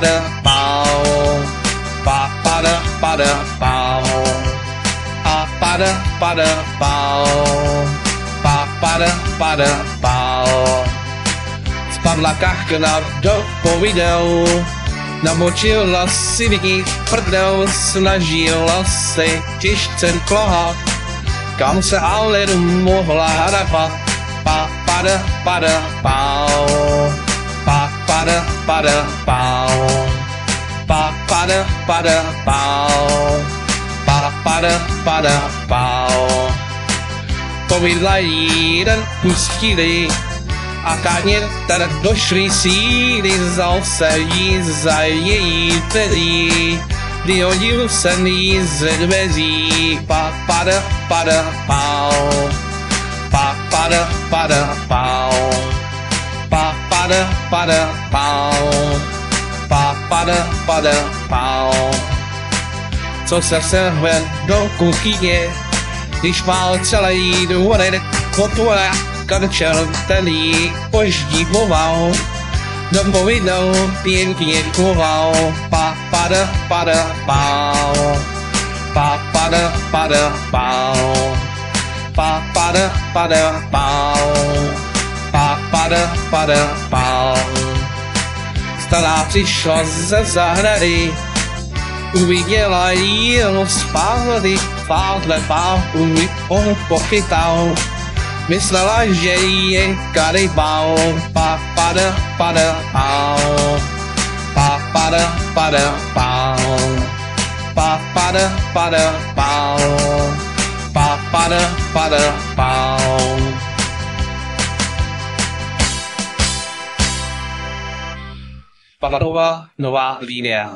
pada pau, pa pada pau, a pada pau, pa pada pau. Spadla kachna do povidel, namočila si Vicky prdel, snažila se těžce klohat, kam se ale mohla hrabat. Pa pada pau, pa pada pau, pa pada pau, pa pada pau. Povidla jeden pustili, a kádně teda došly síly, vzal se jí za její dveří, vyhodil jsem jí ze dveří. Pa pada pau, pa pada pau, pa pada pau, pa pada pau. Co se ven do kuchyně, když mal celý důvodek kotule, kančel ten jí poždivoval, dopovidnou pěkně koval. Pa pada pau, pa pada pau, pa pada pau, pa pada pau. Stará přišla ze zahrady, uviděla jí jenom zpátky, fádle páhu mi pochytal. Myslela, že je karibál. Pa pada pau, pa pada pau, pa pada pau, pa pada pau. Pavlova nová linie.